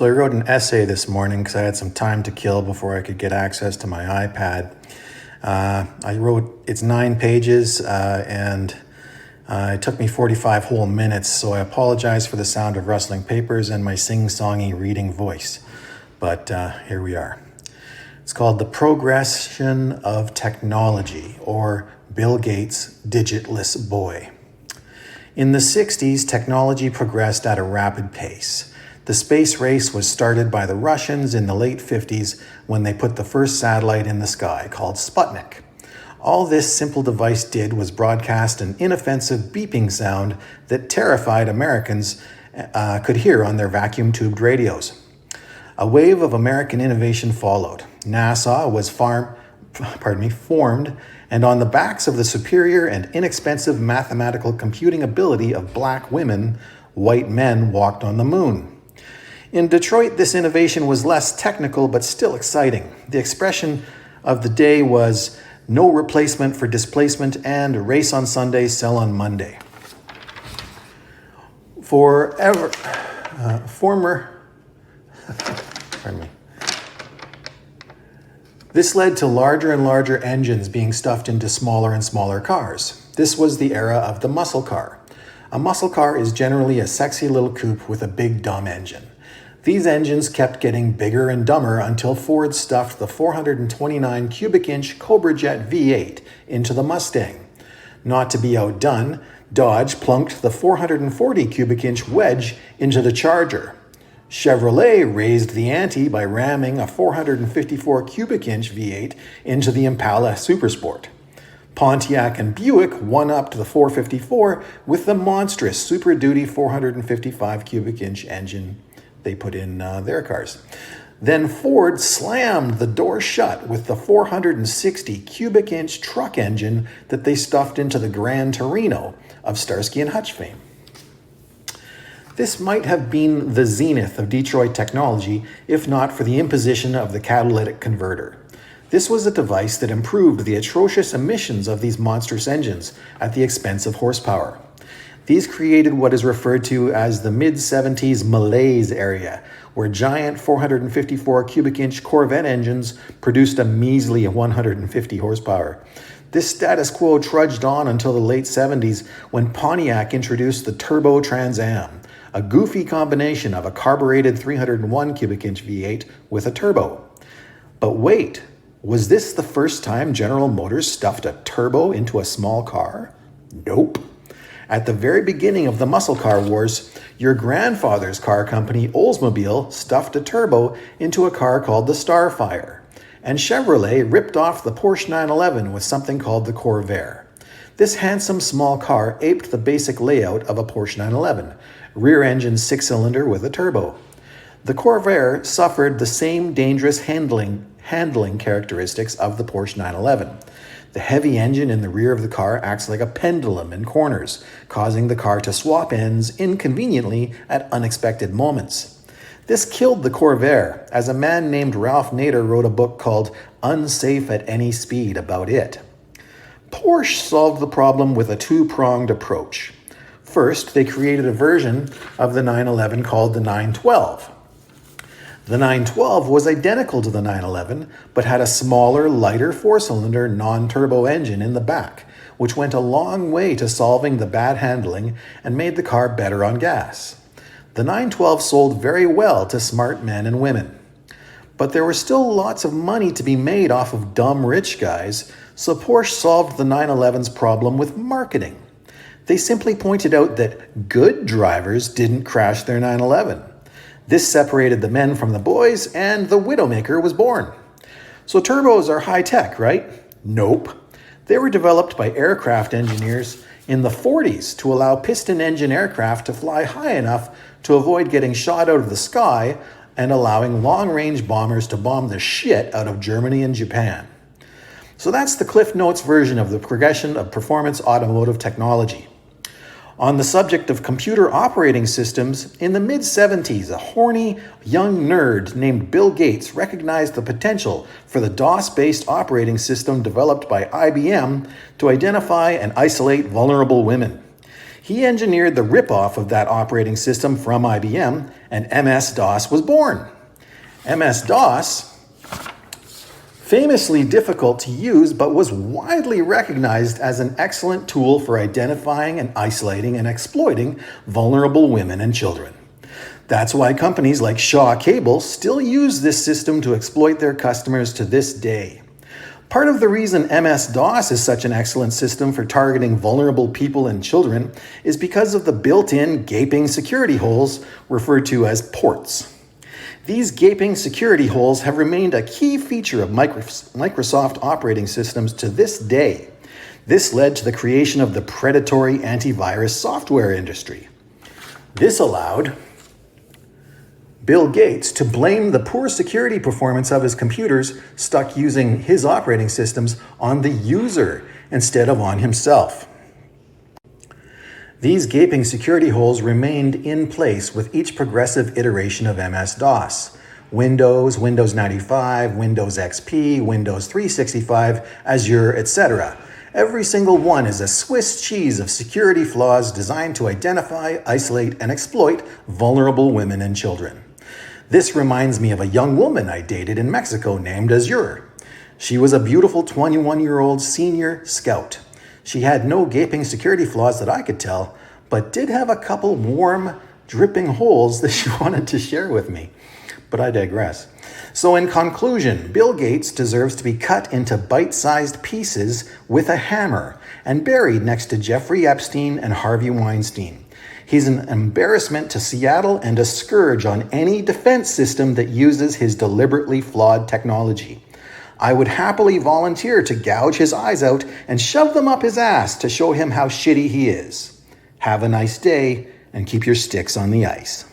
So I wrote an essay this morning because I had some time to kill before I could get access to my iPad. It's 9 pages and it took me 45 whole minutes, so I apologize for the sound of rustling papers and my sing-songy reading voice. But here we are. It's called The Progression of Technology, or Bill Gates' Digitless Boy. In the 60s, technology progressed at a rapid pace. The space race was started by the Russians in the late 50s when they put the first satellite in the sky, called Sputnik. All this simple device did was broadcast an inoffensive beeping sound that terrified Americans could hear on their vacuum-tubed radios. A wave of American innovation followed. NASA was formed, and on the backs of the superior and inexpensive mathematical computing ability of black women, white men walked on the moon. In Detroit, this innovation was less technical but still exciting. The expression of the day was "no replacement for displacement" and "race on Sunday, sell on Monday." This led to larger and larger engines being stuffed into smaller and smaller cars. This was the era of the muscle car. A muscle car is generally a sexy little coupe with a big dumb engine. These engines kept getting bigger and dumber until Ford stuffed the 429 cubic inch Cobra Jet V8 into the Mustang. Not to be outdone, Dodge plunked the 440 cubic inch Wedge into the Charger. Chevrolet raised the ante by ramming a 454 cubic inch V8 into the Impala Supersport. Pontiac and Buick one-upped the 454 with the monstrous Super Duty 455 cubic inch engine they put in their cars. Then Ford slammed the door shut with the 460 cubic inch truck engine that they stuffed into the Grand Torino of Starsky and Hutch fame. This might have been the zenith of Detroit technology if not for the imposition of the catalytic converter. This was a device that improved the atrocious emissions of these monstrous engines at the expense of horsepower. These created what is referred to as the mid-70s malaise area, where giant 454 cubic inch Corvette engines produced a measly 150 horsepower. This status quo trudged on until the late 70s when Pontiac introduced the Turbo Trans Am, a goofy combination of a carbureted 301 cubic inch V8 with a turbo. But wait, was this the first time General Motors stuffed a turbo into a small car? Nope. At the very beginning of the muscle car wars, your grandfather's car company, Oldsmobile, stuffed a turbo into a car called the Starfire. And Chevrolet ripped off the Porsche 911 with something called the Corvair. This handsome small car aped the basic layout of a Porsche 911, rear-engine 6-cylinder with a turbo. The Corvair suffered the same dangerous handling characteristics of the Porsche 911. The heavy engine in the rear of the car acts like a pendulum in corners, causing the car to swap ends inconveniently at unexpected moments. This killed the Corvair, as a man named Ralph Nader wrote a book called Unsafe at Any Speed about it. Porsche solved the problem with a two-pronged approach. First, they created a version of the 911 called the 912. The 912 was identical to the 911, but had a smaller, lighter 4-cylinder non-turbo engine in the back, which went a long way to solving the bad handling and made the car better on gas. The 912 sold very well to smart men and women. But there was still lots of money to be made off of dumb rich guys, so Porsche solved the 911's problem with marketing. They simply pointed out that good drivers didn't crash their 911. This separated the men from the boys, and the Widowmaker was born. So turbos are high-tech, right? Nope. They were developed by aircraft engineers in the 40s to allow piston-engine aircraft to fly high enough to avoid getting shot out of the sky and allowing long-range bombers to bomb the shit out of Germany and Japan. So that's the Cliff Notes version of the progression of performance automotive technology. On the subject of computer operating systems, in the mid-70s, a horny young nerd named Bill Gates recognized the potential for the DOS-based operating system developed by IBM to identify and isolate vulnerable women. He engineered the ripoff of that operating system from IBM, and MS-DOS was born. MS-DOS, famously difficult to use, but was widely recognized as an excellent tool for identifying and isolating and exploiting vulnerable women and children. That's why companies like Shaw Cable still use this system to exploit their customers to this day. Part of the reason MS-DOS is such an excellent system for targeting vulnerable people and children is because of the built-in gaping security holes referred to as ports. These gaping security holes have remained a key feature of Microsoft operating systems to this day. This led to the creation of the predatory antivirus software industry. This allowed Bill Gates to blame the poor security performance of his computers stuck using his operating systems on the user instead of on himself. These gaping security holes remained in place with each progressive iteration of MS-DOS. Windows, Windows 95, Windows XP, Windows 365, Azure, etc. Every single one is a Swiss cheese of security flaws designed to identify, isolate, and exploit vulnerable women and children. This reminds me of a young woman I dated in Mexico named Azure. She was a beautiful 21-year-old senior scout. She had no gaping security flaws that I could tell, but did have a couple warm, dripping holes that she wanted to share with me. But I digress. So in conclusion, Bill Gates deserves to be cut into bite-sized pieces with a hammer and buried next to Jeffrey Epstein and Harvey Weinstein. He's an embarrassment to Seattle and a scourge on any defense system that uses his deliberately flawed technology. I would happily volunteer to gouge his eyes out and shove them up his ass to show him how shitty he is. Have a nice day and keep your sticks on the ice.